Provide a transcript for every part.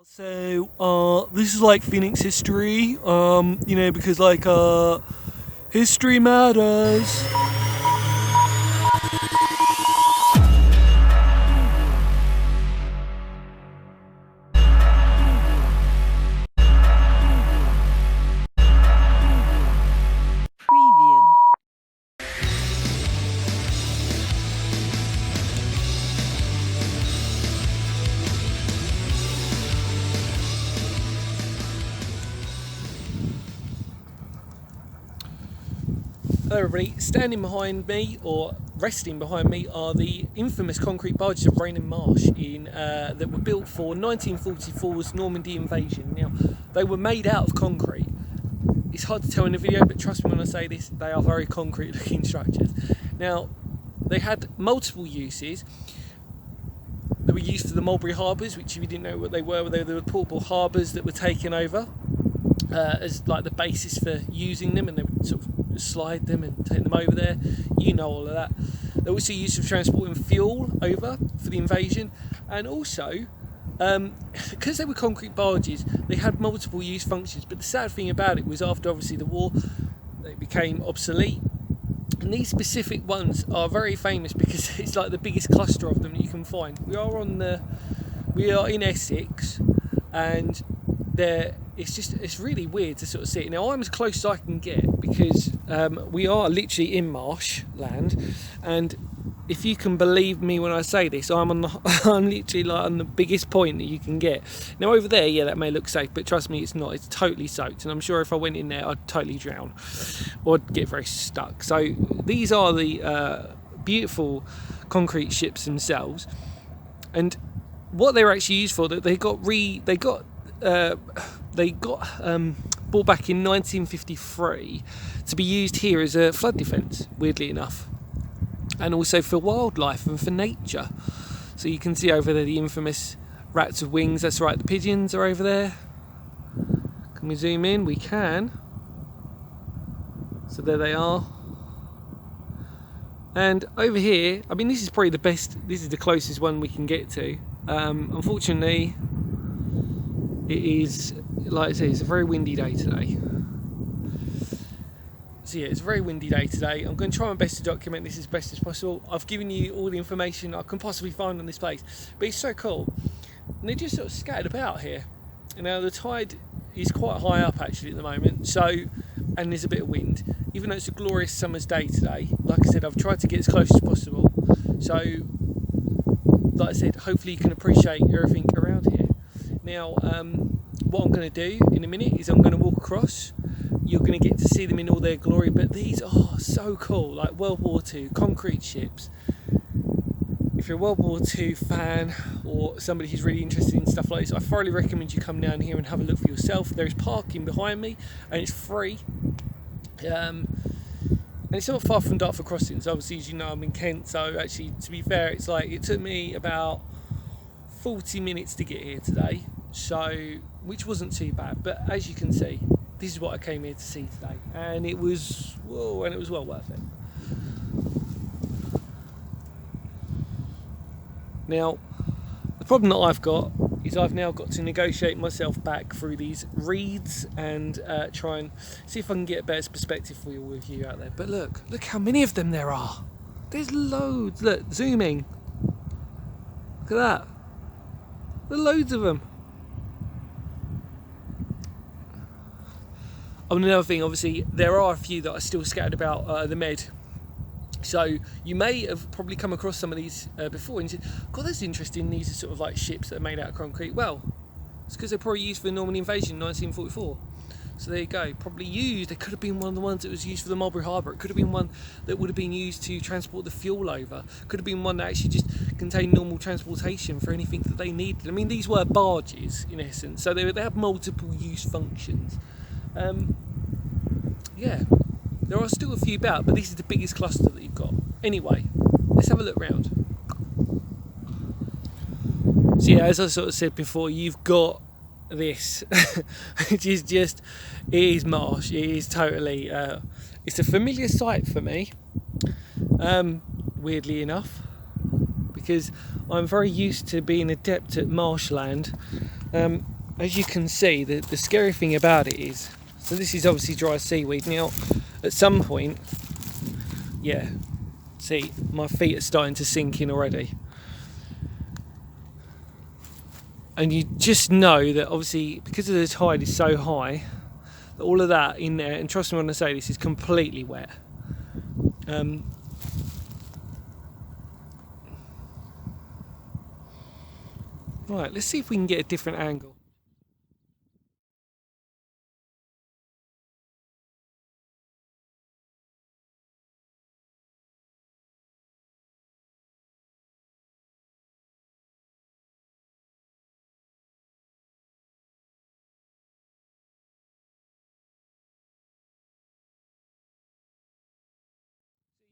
So, this is like Phoenix history, because history matters. Preview. Hello everybody, standing behind me, or resting behind me, are the infamous concrete barges of Rainham Marsh that were built for 1944's Normandy invasion. Now, they were made out of concrete. It's hard to tell in the video, but trust me when I say this, they are very concrete looking structures. Now, they had multiple uses. They were used for the Mulberry harbours, which if you didn't know what they were the portable harbours that were taken over as like the basis for using them, and they would sort of slide them and take them over there. You know all of that. They were also used for transporting fuel over for the invasion, and also because they were concrete barges, they had multiple use functions. But the sad thing about it was, after obviously the war, they became obsolete. And these specific ones are very famous because it's like the biggest cluster of them that you can find. We are in Essex, and it's really weird to sort of see it. Now, I'm as close as I can get because we are literally in marshland, and if you can believe me when I say this, I'm literally like on the biggest point that you can get. Now over there, yeah, that may look safe, but trust me, it's not. It's totally soaked, and I'm sure if I went in there, I'd totally drown or I'd get very stuck. So these are the beautiful concrete ships themselves, and what they were actually used for, that they got bought back in 1953 to be used here as a flood defence, weirdly enough, and also for wildlife and for nature. So you can see over there the infamous rats with wings. That's right, the pigeons are over there. Can we zoom in? We can. So there they are. And over here, I mean, this is probably the best, this is the closest one we can get to. Unfortunately, it is, like I say, it's a very windy day today. So yeah, it's a very windy day today. I'm going to try my best to document this as best as possible. I've given you all the information I can possibly find on this place, but it's so cool. And they're just sort of scattered about here. And now the tide is quite high up actually at the moment, and there's a bit of wind. Even though it's a glorious summer's day today, like I said, I've tried to get as close as possible. So, like I said, hopefully you can appreciate everything around here. Now, what I'm going to do in a minute is I'm going to walk across. You're going to get to see them in all their glory, but these are so cool, like World War II concrete ships. If you're a World War II fan or somebody who's really interested in stuff like this, I thoroughly recommend you come down here and have a look for yourself. There's parking behind me, and it's free. And it's not far from Dartford Crossings. Obviously, as you know, I'm in Kent, so actually, to be fair, it's like it took me about 40 minutes to get here today, so which wasn't too bad. But as you can see, this is what I came here to see today, and it was well worth it. Now, the problem that I've got is I've now got to negotiate myself back through these reeds and try and see if I can get a better perspective for you with you out there. But look how many of them there are. There's loads. Look, zooming. Look at that. There are loads of them. Another thing, obviously, there are a few that are still scattered about the Med. So you may have probably come across some of these before, and you said, God, that's interesting, these are sort of like ships that are made out of concrete. Well, it's because they're probably used for the Normandy invasion in 1944. So there you go, probably used. It could have been one of the ones that was used for the Mulberry Harbour. It could have been one that would have been used to transport the fuel over. It could have been one that actually just contained normal transportation for anything that they needed. I mean, these were barges in essence, so they have multiple use functions. Yeah, there are still a few about, but this is the biggest cluster that you've got. Anyway, let's have a look round. So yeah, as I sort of said before, you've got this, which is just, it is marsh. It is totally, it's a familiar sight for me, weirdly enough, because I'm very used to being adept at marshland As you can see, the scary thing about it is, so this is obviously dry seaweed. Now, at some point, yeah, see, my feet are starting to sink in already. And you just know that obviously, because of the tide is so high, that all of that in there, and trust me when I say this, is completely wet. Right, let's see if we can get a different angle.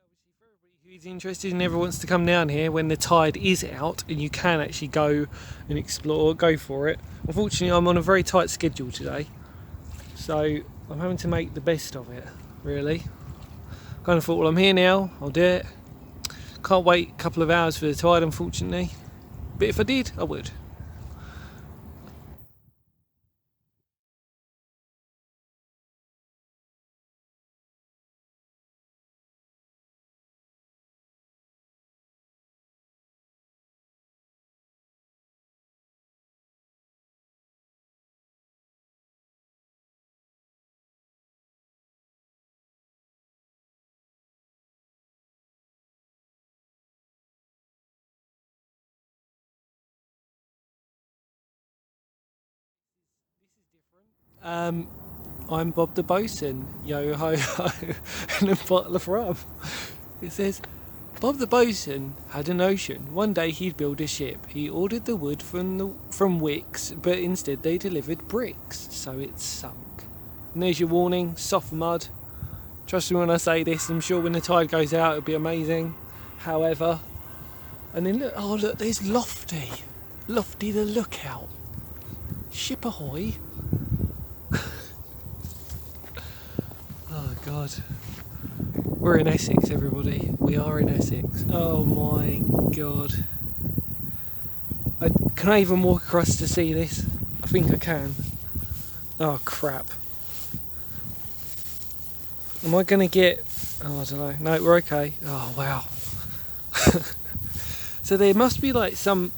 For everybody who's interested and ever wants to come down here when the tide is out and you can actually go and explore, go for it. Unfortunately, I'm on a very tight schedule today, so I'm having to make the best of it, really. Kind of thought, well, I'm here now, I'll do it. Can't wait a couple of hours for the tide, unfortunately, but if I did, I would. I'm Bob the Bosun, yo ho ho, and a bottle of rum. It says, Bob the Bosun had a notion. One day he'd build a ship. He ordered the wood from Wicks, but instead they delivered bricks, so it sunk. And there's your warning, soft mud. Trust me when I say this, I'm sure when the tide goes out it'll be amazing. However, and then look, oh look, there's Lofty. Lofty the lookout. Ship ahoy. Oh God. We're in Essex, everybody. We are in Essex. Oh my God. Can I even walk across to see this? I think I can. Oh crap. Am I going to get... Oh, I don't know. No, we're okay. Oh wow. So there must be like some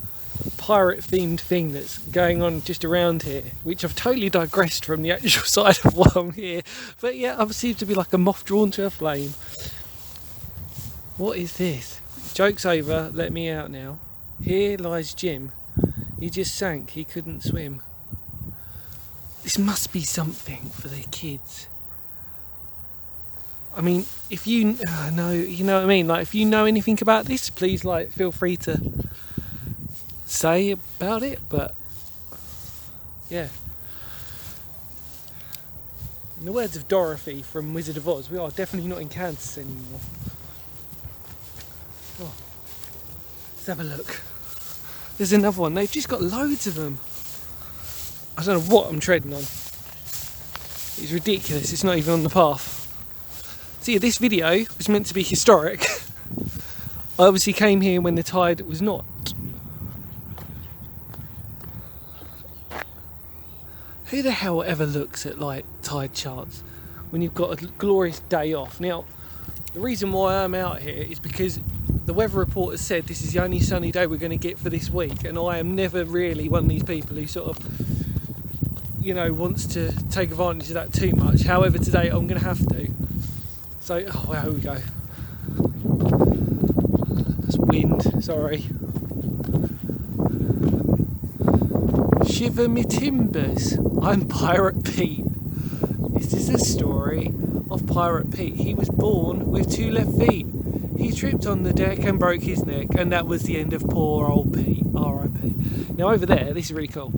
pirate themed thing that's going on just around here, which I've totally digressed from the actual side of why I'm here, but yeah, I seem to be like a moth drawn to a flame. What is this? Joke's over, let me out now. Here lies Jim. He just sank, he couldn't swim. This must be something for the kids. I mean, if you know, you know what I mean, like if you know anything about this, please like feel free to say about it, but yeah. In the words of Dorothy from Wizard of Oz, we are definitely not in Kansas anymore. Oh, let's have a look. There's another one. They've just got loads of them. I don't know what I'm treading on. It's ridiculous. It's not even on the path. See, this video was meant to be historic. I obviously came here when the tide was not. Who the hell ever looks at like tide charts when you've got a glorious day off? Now, the reason why I'm out here is because the weather report has said this is the only sunny day we're going to get for this week, and I am never really one of these people who sort of, you know, wants to take advantage of that too much. However, today I'm going to have to. So, oh wow, here we go. That's wind, sorry. Shiver me timbers, I'm Pirate Pete. This is a story of Pirate Pete. He was born with 2 left feet. He tripped on the deck and broke his neck, and that was the end of poor old Pete, R.I.P. Now over there, this is really cool.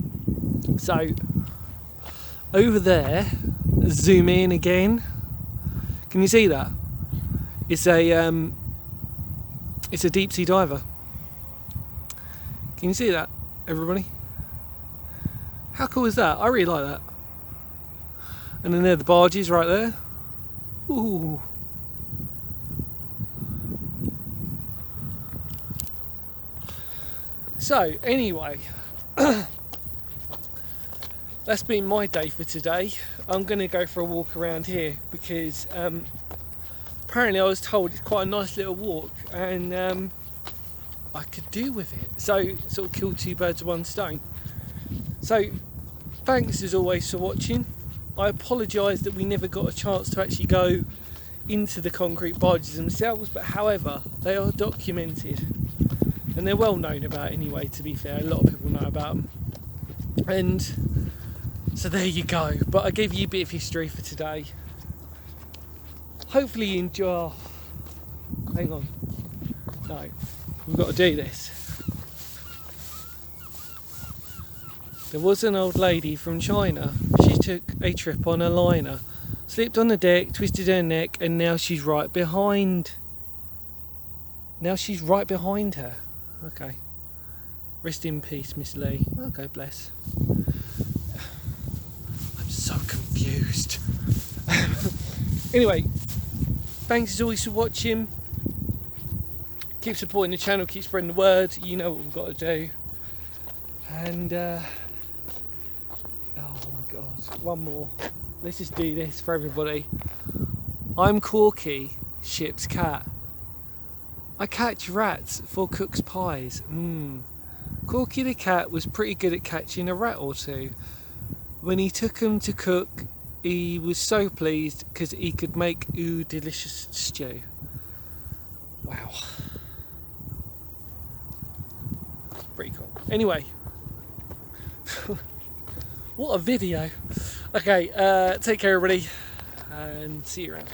So, over there, zoom in again. Can you see that? It's a deep sea diver. Can you see that, everybody? How cool is that? I really like that. And then there are the barges right there. Ooh. So anyway, that's been my day for today. I'm going to go for a walk around here because apparently I was told it's quite a nice little walk, and I could do with it. So sort of kill two birds with one stone. So thanks as always for watching. I apologise that we never got a chance to actually go into the concrete barges themselves, but however, they are documented and they're well known about anyway, to be fair. A lot of people know about them. And so there you go. But I gave you a bit of history for today. Hopefully you enjoy. Hang on. No, we've got to do this. There was an old lady from China. She took a trip on a liner, slipped on the deck, twisted her neck, and now she's right behind. Now she's right behind her. Okay. Rest in peace, Miss Lee. Okay, bless. I'm so confused. Anyway, thanks as always for watching. Keep supporting the channel, keep spreading the word. You know what we've got to do. And oh my god, one more. Let's just do this for everybody. I'm Corky, ship's cat. I catch rats for cook's pies. Corky the cat was pretty good at catching a rat or two. When he took them to cook, he was so pleased because he could make delicious stew. Wow. Pretty cool. Anyway. What a video. Okay, take care everybody and see you around.